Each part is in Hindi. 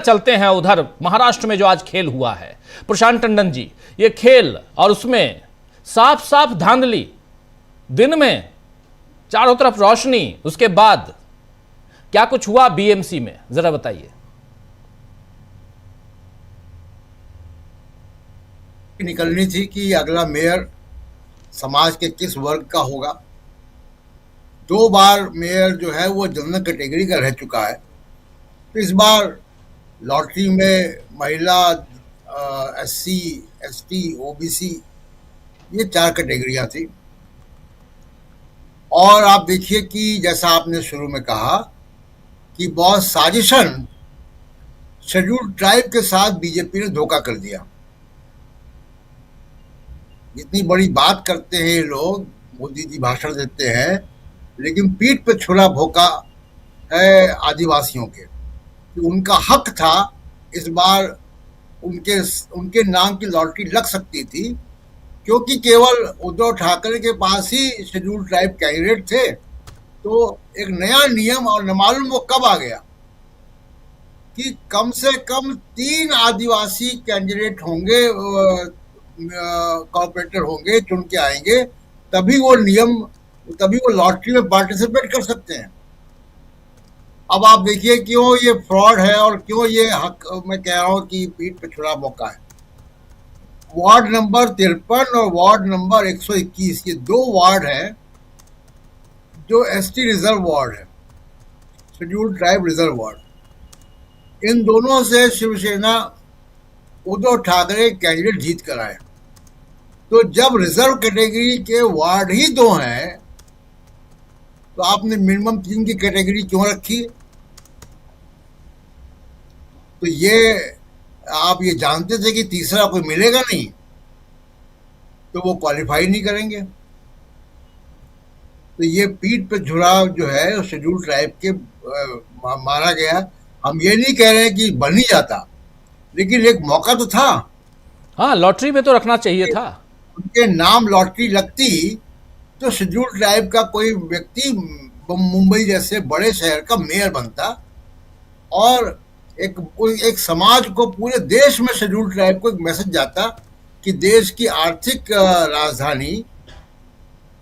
चलते हैं उधर महाराष्ट्र में जो आज खेल हुआ है प्रशांत टंडन जी, ये खेल और उसमें साफ साफ धांधली, दिन में चारों तरफ रोशनी, उसके बाद क्या कुछ हुआ बीएमसी में, जरा बताइए। निकलनी थी कि अगला मेयर समाज के किस वर्ग का होगा। 2 बार मेयर जो है वो जनरल कैटेगरी का रह चुका है। तो इस बार लॉटरी में महिला, एससी, एसटी, ओबीसी, ये 4 कैटेगरियां थी। और आप देखिए कि जैसा आपने शुरू में कहा कि बहुत साजिशन शेड्यूल्ड ट्राइब के साथ बीजेपी ने धोखा कर दिया। इतनी बड़ी बात करते हैं ये लोग, मोदी जी भाषण देते हैं, लेकिन पीठ पे छुरा भोंका है आदिवासियों के कि उनका हक था। इस बार उनके उनके नाम की लॉटरी लग सकती थी, क्योंकि केवल उद्धव ठाकरे के पास ही शेड्यूल्ड ट्राइब कैंडिडेट थे। तो एक नया नियम, और न मालूम वो कब आ गया, कि कम से कम 3 आदिवासी कैंडिडेट होंगे, कॉर्पोरेटर होंगे, चुन के आएंगे, तभी वो लॉटरी में पार्टिसिपेट कर सकते हैं। अब आप देखिए क्यों ये फ्रॉड है और क्यों ये हक, मैं कह रहा हूं कि पीठ पे छुरा मौका है। वार्ड नंबर 53 और वार्ड नंबर 121, ये 2 वार्ड हैं जो एसटी रिजर्व वार्ड है, शेड्यूल्ड ट्राइब रिजर्व वार्ड। इन दोनों से शिवसेना उद्धव ठाकरे कैंडिडेट जीत कर आए। तो जब रिजर्व कैटेगरी के वार्ड ही 2 हैं, तो आपने मिनिमम 3 की कैटेगरी क्यों रखी? तो ये आप ये जानते थे कि तीसरा कोई मिलेगा नहीं, तो वो क्वालिफाई नहीं करेंगे। तो ये पीठ पे झुराव जो है शेड्यूल्ड ट्राइब के मारा गया। हम ये नहीं कह रहे हैं कि बन ही जाता, लेकिन एक मौका तो था। हाँ, लॉटरी में तो रखना चाहिए था। उनके नाम लॉटरी लगती तो शेड्यूल्ड ट्राइब का कोई व्यक्ति मुंबई जैसे बड़े शहर का मेयर बनता, और एक समाज को, पूरे देश में शेड्यूल्ड ट्राइब को एक मैसेज जाता कि देश की आर्थिक राजधानी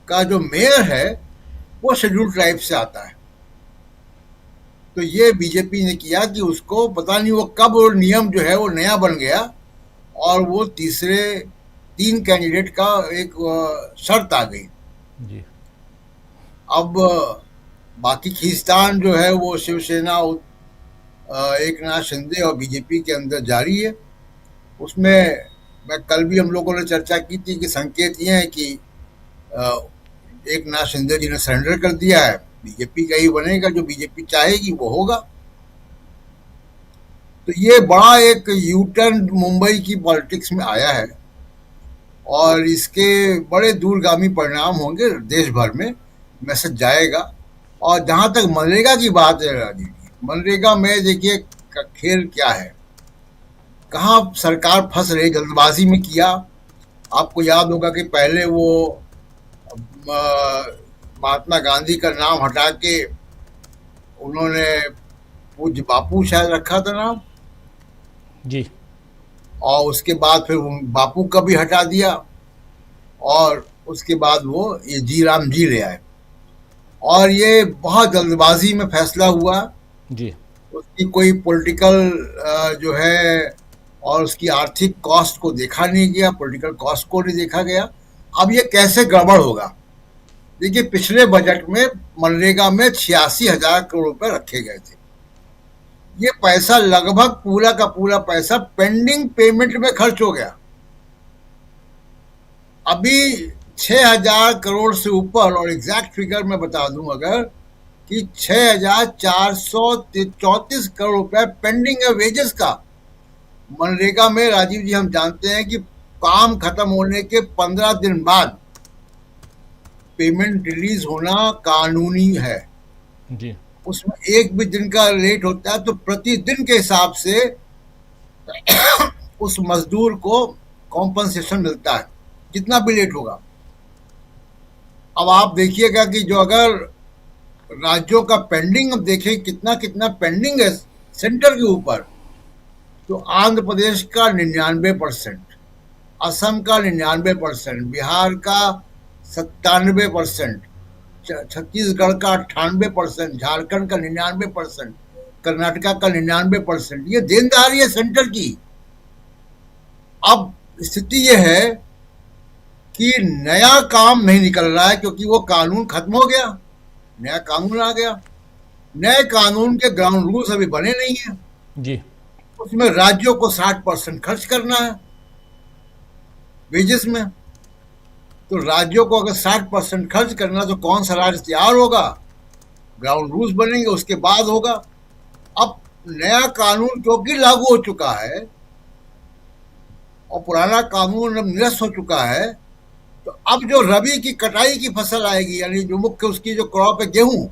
का जो मेयर है वो शेड्यूल्ड ट्राइब से आता है। तो ये बीजेपी ने किया कि उसको पता नहीं वो कब वो नियम जो है वो नया बन गया, और वो 3 कैंडिडेट का एक शर्त आ गई जी। अब बाकी खींचतान जो है वो शिवसेना, एकनाथ शिंदे और बीजेपी के अंदर जारी है। उसमें मैं कल भी हम लोगों ने चर्चा की थी कि संकेत ये है कि एकनाथ शिंदे जी ने सरेंडर कर दिया है, बीजेपी का ही बनेगा, जो बीजेपी चाहेगी वो होगा। तो ये बड़ा एक यू टर्न मुंबई की पॉलिटिक्स में आया है, और इसके बड़े दूरगामी परिणाम होंगे देश भर में, मैसेज जाएगा। और जहां तक मनरेगा की बात है राजीव जी, मनरेगा में देखिए खेल क्या है, कहाँ सरकार फंस रही, जल्दबाजी में किया। आपको याद होगा कि पहले वो महात्मा गांधी का नाम हटा के उन्होंने पूज्य बापू शायद रखा था नाम जी, और उसके बाद फिर बापू का भी हटा दिया, और उसके बाद वो ये जी राम जी ले आए, और ये बहुत जल्दबाजी में फैसला हुआ जी। उसकी कोई पॉलिटिकल जो है और उसकी आर्थिक कॉस्ट को देखा नहीं गया, पॉलिटिकल कॉस्ट को नहीं देखा गया। अब ये कैसे गड़बड़ होगा? देखिए, पिछले बजट में मनरेगा में 86,000 करोड़ रुपए रखे गए थे। ये पैसा लगभग पूरा का पूरा पैसा पेंडिंग पेमेंट में खर्च हो गया। अभी 6,000 करोड़ से ऊपर, और एग्जैक्ट फिगर मैं बता दूं अगर, कि 6,434 करोड़ रुपए पेंडिंग है वेजेस का मनरेगा में। राजीव जी, हम जानते हैं कि काम खत्म होने के 15 दिन बाद पेमेंट रिलीज होना कानूनी है जी। उसमें एक भी दिन का लेट होता है तो प्रतिदिन के हिसाब से उस मजदूर को कॉम्पनसेशन मिलता है, जितना भी लेट होगा। अब आप देखिएगा कि जो अगर राज्यों का पेंडिंग, अब देखें कितना कितना पेंडिंग है सेंटर के ऊपर, तो आंध्र प्रदेश का 99%, असम का 99%, बिहार का 97%, छत्तीसगढ़ का 98%, झारखंड का 99%, कर्नाटका का 99%। ये देनदारी है सेंटर की। अब स्थिति ये है कि नया काम नहीं निकल रहा है क्योंकि वो कानून खत्म हो गया, नया कानून आ गया। नए कानून के ग्राउंड रूल्स अभी बने नहीं है जी। उसमें राज्यों को 60% खर्च करना है वेजेस में। तो राज्यों को अगर 60% खर्च करना तो कौन सा राज्य तैयार होगा? ग्राउंड रूल्स बनेंगे, उसके बाद होगा। अब नया कानून क्योंकि लागू हो चुका है और पुराना कानून अब निरस्त हो चुका है, तो अब जो रबी की कटाई की फसल आएगी, यानी जो मुख्य उसकी जो क्रॉप है गेहूं,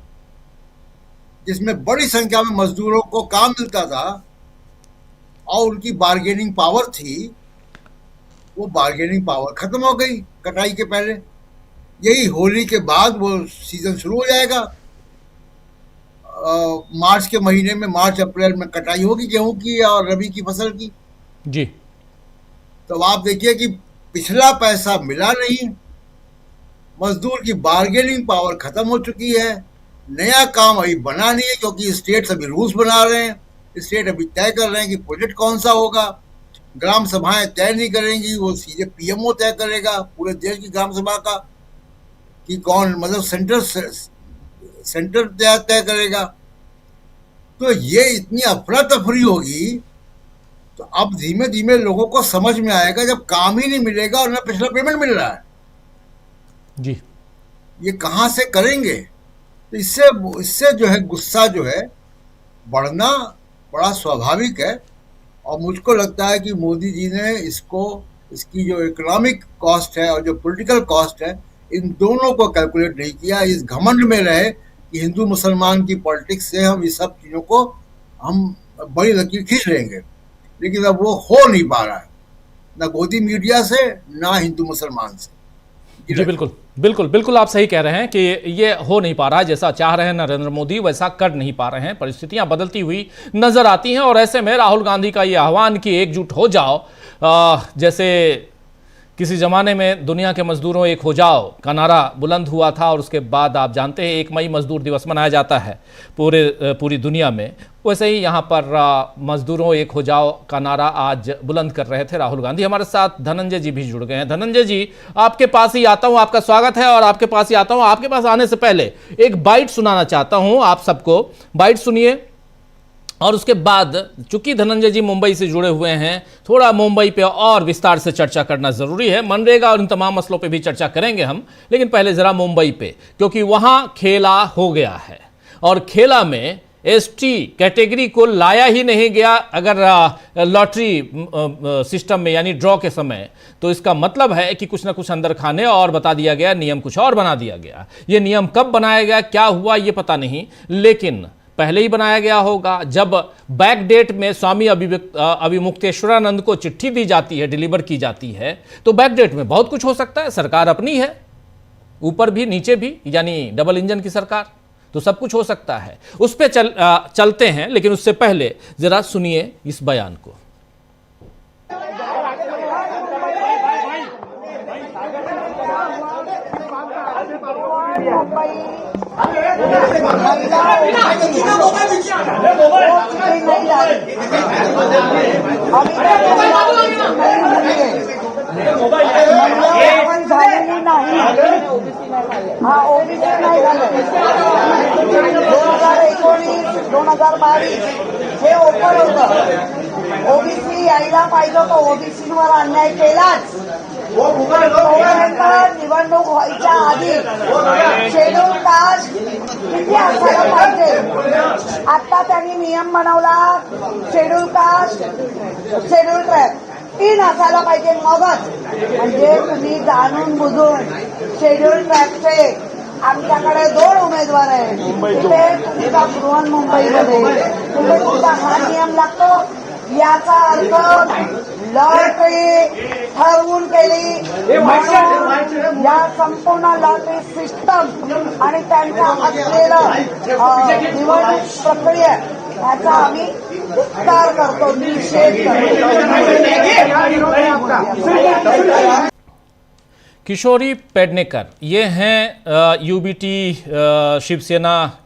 जिसमें बड़ी संख्या में मजदूरों को काम मिलता था और उनकी बार्गेनिंग पावर थी, वो बार्गेनिंग पावर खत्म हो गई कटाई के पहले। यही होली के बाद वो सीजन शुरू हो जाएगा। मार्च के महीने में, मार्च अप्रैल में कटाई होगी गेहूं की और रबी की फसल की। जी। तो आप देखिए कि पिछला पैसा मिला नहीं, मजदूर की बार्गेनिंग पावर खत्म हो चुकी है, नया काम अभी बना नहीं है क्योंकि स्टेट्स अभी रूल्स बना रहे हैं, स्टेट अभी तय कर रहे हैं कि प्रोजेक्ट कौन सा होगा। ग्राम सभाएं तय नहीं करेंगी, वो सीधे पीएमओ तय करेगा पूरे देश की ग्राम सभा का कि कौन, मतलब सेंटर तय करेगा। तो ये इतनी अफरा तफरी होगी, तो अब धीमे धीमे लोगों को समझ में आएगा जब काम ही नहीं मिलेगा और ना पिछला पेमेंट मिल रहा है, जी, ये कहां से करेंगे। तो इससे जो है गुस्सा जो है बढ़ना बड़ा स्वाभाविक है। और मुझको लगता है कि मोदी जी ने इसकी जो इकोनॉमिक कॉस्ट है और जो पॉलिटिकल कॉस्ट है, इन दोनों को कैलकुलेट नहीं किया। इस घमंड में रहे कि हिंदू मुसलमान की पॉलिटिक्स से हम इस सब चीज़ों को हम बड़ी लकीर खींच लेंगे, लेकिन अब वो हो नहीं पा रहा है, ना गोदी मीडिया से ना हिंदू मुसलमान से। जी बिल्कुल बिल्कुल बिल्कुल, आप सही कह रहे हैं कि ये हो नहीं पा रहा है। जैसा चाह रहे हैं नरेंद्र मोदी वैसा कर नहीं पा रहे हैं, परिस्थितियां बदलती हुई नजर आती हैं। और ऐसे में राहुल गांधी का ये आह्वान कि एकजुट हो जाओ, जैसे किसी ज़माने में दुनिया के मजदूरों एक हो जाओ का नारा बुलंद हुआ था, और उसके बाद आप जानते हैं 1 मई मजदूर दिवस मनाया जाता है पूरी दुनिया में। वैसे ही यहाँ पर मजदूरों एक हो जाओ का नारा आज बुलंद कर रहे थे राहुल गांधी। हमारे साथ धनंजय जी भी जुड़ गए हैं। धनंजय जी, आपके पास ही आता हूँ, आपका स्वागत है। और आपके पास ही आता हूँ, आपके पास आने से पहले एक बाइट सुनाना चाहता हूँ आप सबको, बाइट सुनिए। और उसके बाद चूंकि धनंजय जी मुंबई से जुड़े हुए हैं, थोड़ा मुंबई पे और विस्तार से चर्चा करना जरूरी है। मनरेगा और इन तमाम मसलों पे भी चर्चा करेंगे हम, लेकिन पहले जरा मुंबई पे, क्योंकि वहां खेला हो गया है। और खेला में एसटी कैटेगरी को लाया ही नहीं गया अगर लॉटरी सिस्टम में, यानी ड्रॉ के समय, तो इसका मतलब है कि कुछ ना कुछ अंदर खाने और बता दिया गया, नियम कुछ और बना दिया गया। ये नियम कब बनाया गया, क्या हुआ, ये पता नहीं, लेकिन पहले ही बनाया गया होगा। जब बैक डेट में स्वामी अभिमुक्तेश्वरानंद को चिट्ठी दी जाती है, डिलीवर की जाती है, तो बैक डेट में बहुत कुछ हो सकता है। सरकार अपनी है, ऊपर भी नीचे भी, यानी डबल इंजन की सरकार, तो सब कुछ हो सकता है। उस पे चलते हैं, लेकिन उससे पहले जरा सुनिए इस बयान को। हाँ, ओबीसी नाही झालं. 2019-2022 हे ओपन होतं. ओबीसी यायला पाहिजे होतं, ओबीसीवर अन्याय केलाच. निवडणूक व्हायच्या आधी शेड्यूल कास्ट किती असायला पाहिजे. आता त्यांनी नियम बनवला, शेड्यूल कास्ट, शेड्यूल ट्राइब 3 असायला पाहिजे मगच. म्हणजे तुम्ही जाणून बुजून शेड्यूल ट्राइबचे आमच्याकडे 2 उमेदवार आहेत, तिथे तुमचा बृहन्मुंबईमध्ये तिथे तुमचा हा नियम लागतो. याचा अर्थ लॉटरी ठरवून केली म्हणून या संपूर्ण लॉटरी सिस्टम आणि त्यांच्या असलेलं निवडणूक प्रक्रिया याचा आम्ही धिक्कार करतो, निषेध करतो. किशोरी पेडनेकर ये हैं यूबीटी शिवसेना